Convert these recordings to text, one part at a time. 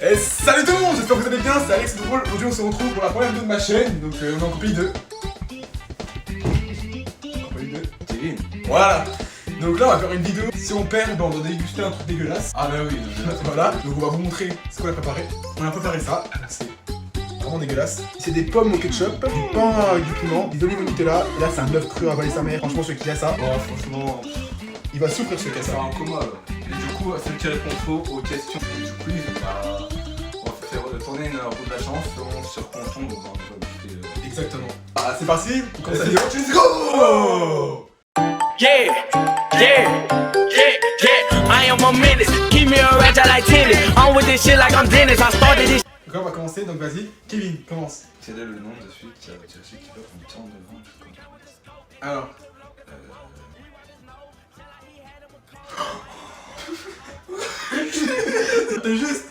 Et salut tout le monde, j'espère que vous allez bien, c'est Alex Drôle. Aujourd'hui on se retrouve pour la première vidéo de ma chaîne, donc on est en compagnie de... Kevin. Voilà. Donc là on va faire une vidéo, si on perd, ben, on doit déguster un truc dégueulasse. Ah bah oui, voilà, donc on va vous montrer ce qu'on a préparé. On a préparé ça, c'est vraiment dégueulasse. C'est des pommes au ketchup, du pain avec du piment, des olives au Nutella, et là c'est un œuf cru à avaler sa mère. Franchement celui qui a ça, bon, franchement, il va souffrir ce qui a c'est ça. un coma là. Et du coup, celui qui répond faux aux questions du quiz, bah, on va faire tourner une roue de la chance sur qu'on tombe, on va goûter. Exactement. Ah c'est parti, on commence la Vas-y. vidéo. Let's go. Yeah, yeah, yeah, yeah. I am a menace. Keep me a ratchet like tennis. I'm with this shit like I'm Dennis. I started this. Donc là on va commencer, donc vas-y, Kevin, commence. Quel est le nom de celui qui va va me tendre devant jusqu'au... Alors. C'était juste.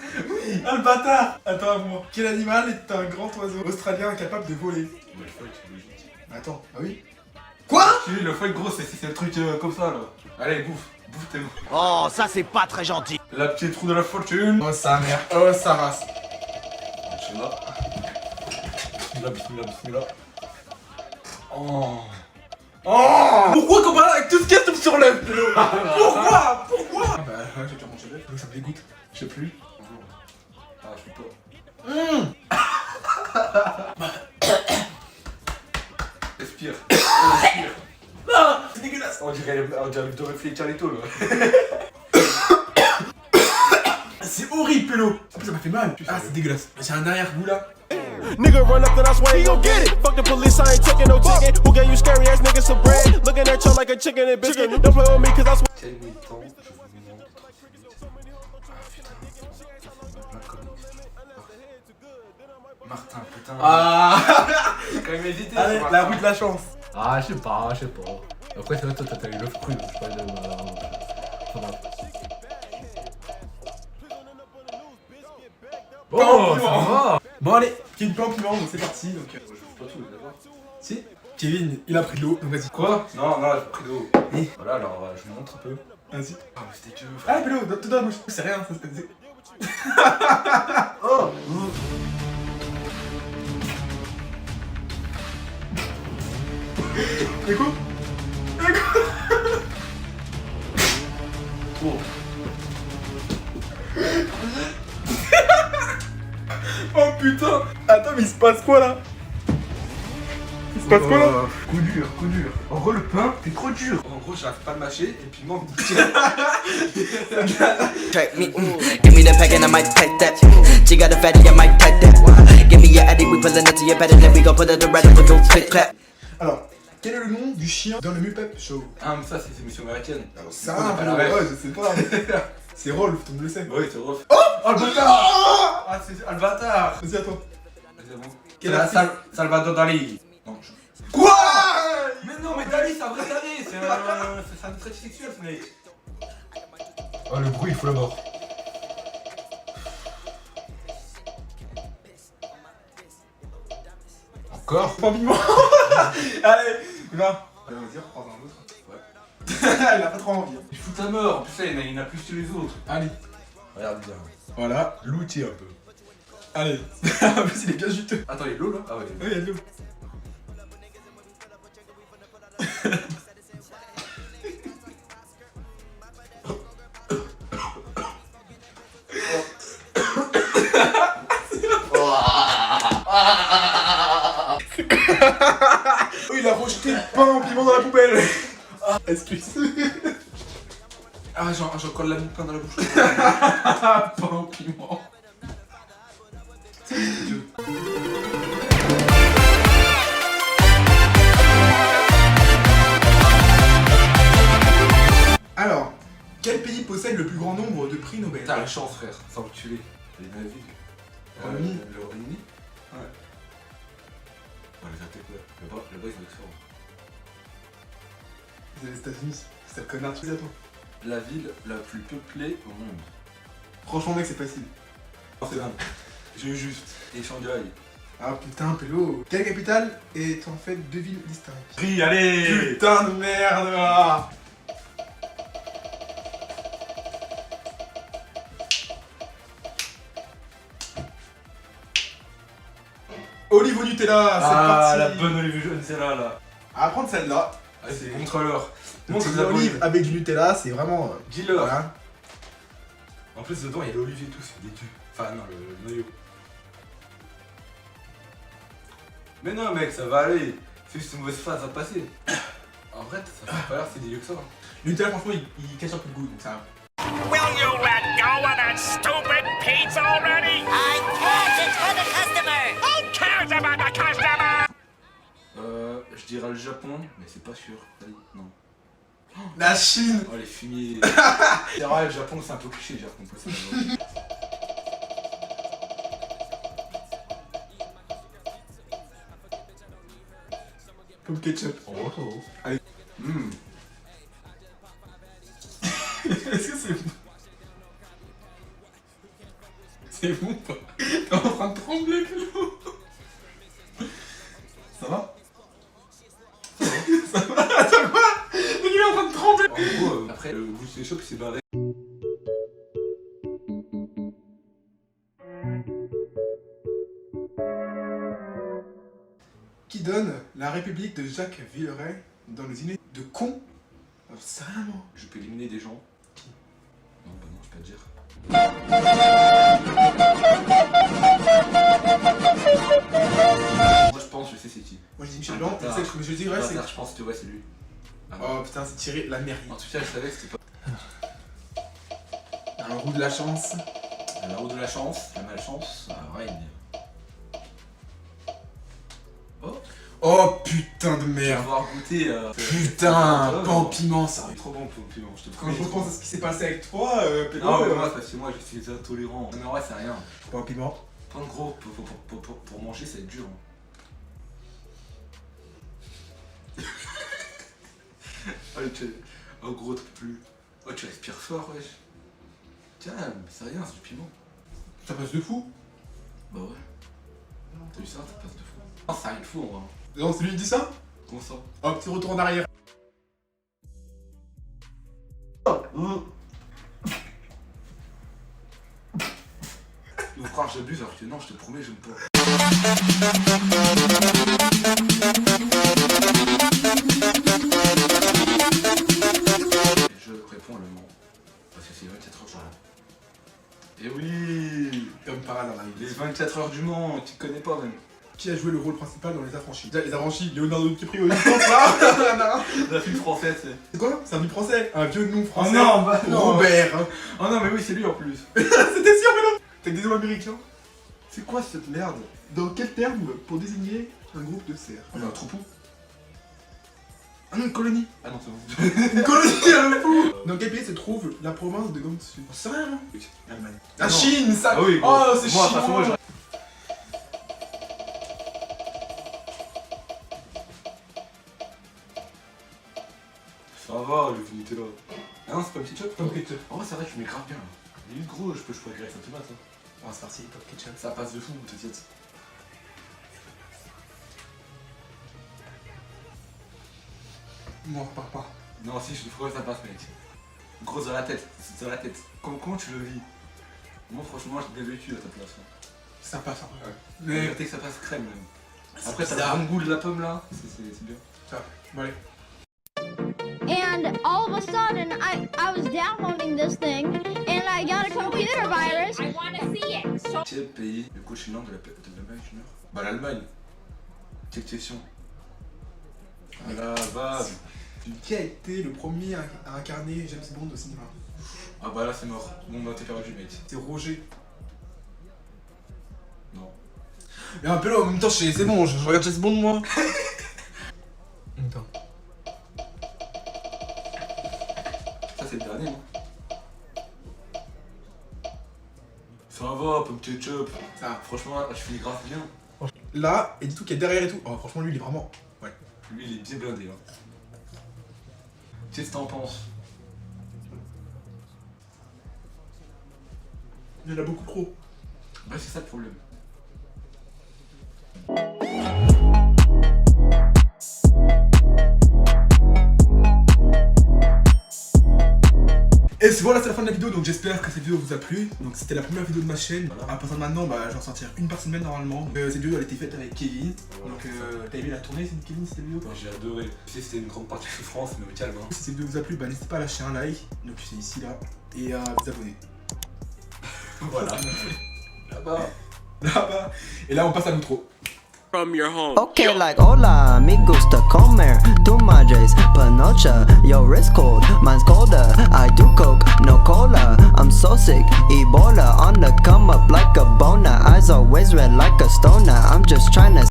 Ah le bâtard. Attends à moi. Quel animal est un grand oiseau australien incapable de voler? Le foie, c'est logique. Attends, ah oui. Quoi? Oui, le foie, gros, c'est le truc comme ça là. Allez, bouffe tes mots. Oh, ça c'est pas très gentil. La petite trou de la fortune. Oh sa mère, oh sa race. Bismillah. Bismillah. Oh. Oh. Pourquoi comparer avec tout ce qu'il y a tout sur l'œuf? Pourquoi? Pourquoi? Ah bah là j'ai déjà mangé l'œuf, donc ça me dégoûte. Je sais plus. Ah, je peux pas. Respire. Respire. Ah, c'est dégueulasse. On dirait le réfléchir Charlito là. C'est horrible, Pélo. En plus ça m'a fait mal. Ah c'est dégueulasse. J'ai un arrière-goût là. Nigga run up, then I swear he gon' get it. Fuck the police, I ain't taking no ticket. Who gave you scary ass niggas some bread? Looking at you like a chicken and biscuit. Don't play with me, cause I swear. Quel mi-temps je vous demande de trop vite. Ah putain. Martin, putain. Ah. J'ai quand même hésité. Allez, sur la Martin. roue de la chance. Ah, je sais pas. Après, c'est vrai, toi, t'as eu l'œuf cru, donc je sais pas de. Oh, ça va. Bon allez, Kevin pain piment, donc c'est parti. Donc, Je bouffe pas tout, d'accord. si. Kevin, il a pris de l'eau, donc vas-y. Quoi? Non, j'ai pris de l'eau. Oui. Voilà, alors je vous montre un peu. Vas-y. Ah, mais c'était que. frère. Ah Pélo, tout dans la bouche. C'est rien, ça c'est... Oh! Écoute. Oh! Oh putain. Attends, mais il se passe quoi là? Il se passe quoi là? Coup dur. En gros, le pain, c'est trop dur. En gros, j'arrive pas à le mâcher et puis moi, Track me, give me the pack and I might take that. She got a fatty, I might take that. Give me your addy, we pullin' up to your bed and then we gon' put it to rest with your click clap. Alors, quel est le nom du chien dans le Muppet Show? Ah, mais ça, c'est une émission américaine. Ça, On a pas la ouais, ref. je sais pas. C'est Rolf, tout le monde le sait. Oui, c'est rough. Oh le bâtard! Ah, c'est le bâtard! Vas-y, à toi. C'est bon. Quel C'est la artiste? Salvador Dali. Non, Quoi? Mais non, mais Dali, c'est un vrai Dali. C'est un trait sexuel, ce mec. Oh, le bruit, il faut la mort. Encore? Pain piment. Allez, va. Vas-y, reprends un autre. Ouais. Elle a pas trop envie. Il fout ta mort. En plus, ça, il y en a plus que les autres. Allez. Regarde bien. Voilà, l'outil un peu. Allez. En plus, il est bien juteux. Attends, il y a de l'eau là? Ah ouais. Oui, il y a de l'eau. Oh, il a rejeté le pain en piment dans la poubelle. Ah, excuse. Ah, j'en colle la pain dans la bouche. Pain au piment. Alors, quel pays possède le plus grand nombre de prix Nobel? T'as la chance, frère. Sans le tuer. Les navires. Royaume-Uni. Le Royaume-Uni? Ouais. Ouais, les Aztèques, ouais. Là-bas, ils vont être forts. C'est les États-Unis. C'est le connard, tu sais à toi. La ville la plus peuplée au monde. Franchement, mec, c'est facile. C'est bon. J'ai eu juste. Et Shanghai. Ah putain, Pélo. Quelle capitale est en fait deux villes distinctes? Pris, allez! Putain de merde ah. Olive au Nutella, c'est Ah, parti. la bonne olive jaune, c'est là. À prendre celle-là. Ah, c'est montre-leur. Donc Montre c'est la l'olive olive. avec du Nutella, c'est vraiment... Dis-leur. Voilà. En plus, dedans, il y a l'olive et tout, c'est dégueu. Enfin, non, le noyau. Mais non, mec, ça va aller. C'est juste une mauvaise phase à passer. En vrai, ça fait pas l'air si dégueu que ça. Le Nutella, franchement, il cache un peu le goût, donc ça... Will you let go of that stupid pizza already? I can't, it's for the customer. Who cares about the customer? Je dirais le Japon, mais c'est pas sûr. Allez, non. La Chine. Oh, les fumiers. C'est vrai, le Japon, c'est un peu cliché, j'ai compris ça. Comme ketchup. Oh, oh. Hum. Est-ce que c'est bon? C'est bon ou pas? T'es en train de trembler, Clément. Ça va? Ça va? Attends quoi? Il est en train de trembler. En gros, après, le goût de shop, il s'est barré. Qui donne la République de Jacques Villeray dans les îles de con? Sérieusement? Je peux éliminer des gens. Non, bah non, je peux pas te dire. Moi, je pense, je sais c'est qui. Moi je dis Michel Blanc, je sais que je dirais c'est... Je pense que ouais, c'est lui. Ah, non. Oh putain, c'est tiré la mairie. En tout cas, je savais que c'était pas. Un roue de la chance. La roue de la chance, la malchance, règne. Oh, Oh putain de tu vas merde. avoir goûté. Putain, pas en piment ça. C'est trop bon pour le piment, je te Quand promets. je repense à ce qui s'est passé avec toi, Pélo, Non, mais moi, parce que moi, je suis intolérant. Mais en vrai, c'est rien. pas en piment. Prendre gros pour manger, ça va être dur. Oh, gros, t'en peux plus. Oh, tu respires fort, wesh. Tiens, mais c'est rien, c'est du piment. Ça passe de fou. Bah ouais. T'as vu ça, ça passe de fou. Non, c'est rien de fou en vrai. Non, c'est lui qui dit ça? Comment ça? Oh, petit retour en arrière. Mon frère, j'abuse alors que non, je te promets, j'aime pas. Je réponds le nom. Parce que c'est 24 heures du Mans. Et oui! Comme par hasard, dans la Les vie. 24 heures du Mans, tu connais pas même. Qui a joué le rôle principal dans Les Affranchis? Déjà, Les Affranchis, Leonardo DiCaprio, il pense là. La film française, c'est. C'est quoi? C'est un nom français? Un vieux nom français? Oh non, bah non. Robert. Oh non, mais oui, c'est lui en plus. C'était sûr, mais non. T'as que des noms américains. C'est quoi cette merde? Dans quel terme pour désigner un groupe de cerfs? On a un troupeau. Ah non, une colonie. Ah non, c'est bon. Une colonie, le fou. Dans quel pays se trouve la province de Gansu? C'est rien, non? Allemagne. La Ah non. Chine, ça. Ah oui, gros. Oh, c'est Moi, chinois. enfin, moi, ça va, le film était là. Ah non, c'est pas un petit chop? Top ketchup. Oh, c'est vrai que tu mets grave bien. Limite gros, je peux jouer avec sa tomate. Hein. On va se farcir top ketchup. Ça passe de fou, t'inquiète. Moi, on repart pas. Non, si, je trouve que ça passe, mec. Gros dans la tête, c'est dans la tête. Comment tu le vis? Moi, franchement, je l'ai vécu à ta place. Hein. Ça passe après. Ouais. Mais Mais regardez que ça passe crème, même. Après, t'as bizarre. le bon goût de la pomme là, c'est bien. ça. Bon, allez. And all of a sudden, I was downloading this thing, and I got a computer virus. I want to see it. So Quel pays le coach de l'Amérique du Nord? Bah, l'Allemagne. Quelle question? Ah là, va. Qui a été le premier à incarner James Bond au cinéma? Ah bah là, c'est mort. Bon, bah, t'es perdu, mec. C'est Roger. Non. Mais un peu là, en même temps, c'est bon, je regarde James Bond moi. Attends. Ça, c'est le dernier, non? Ça va, pomme ketchup. Ça. Franchement, là, je finis grave bien. Là, et du tout qui est derrière et tout. Oh, franchement, lui, il est vraiment. Ouais. Lui, il est bien blindé, là. Qu'est-ce que t'en penses? Il y en a beaucoup trop. Bah, c'est ça le problème. Et voilà, c'est la fin de la vidéo, donc j'espère que cette vidéo vous a plu. Donc c'était la première vidéo de ma chaîne. À partir de maintenant, bah, je vais en sortir une par semaine normalement. Cette vidéo elle a été faite avec Kevin. Donc t'as aimé la tournée Kevin cette vidéo? J'ai adoré. Tu sais, c'était une grande partie de souffrance, mais au calme. Hein. Si cette vidéo vous a plu, bah, n'hésitez pas à lâcher un like. Donc c'est ici là. Et à vous abonner. Voilà. Là-bas. Là-bas. Et là on passe à l'outro. From your home. Okay, like hola, me gusta comer tu madres panocha. Your wrist cold, mine's colder. I do coke, no cola. I'm so sick, Ebola on the come up like a boner. Eyes always red like a stoner. I'm just tryna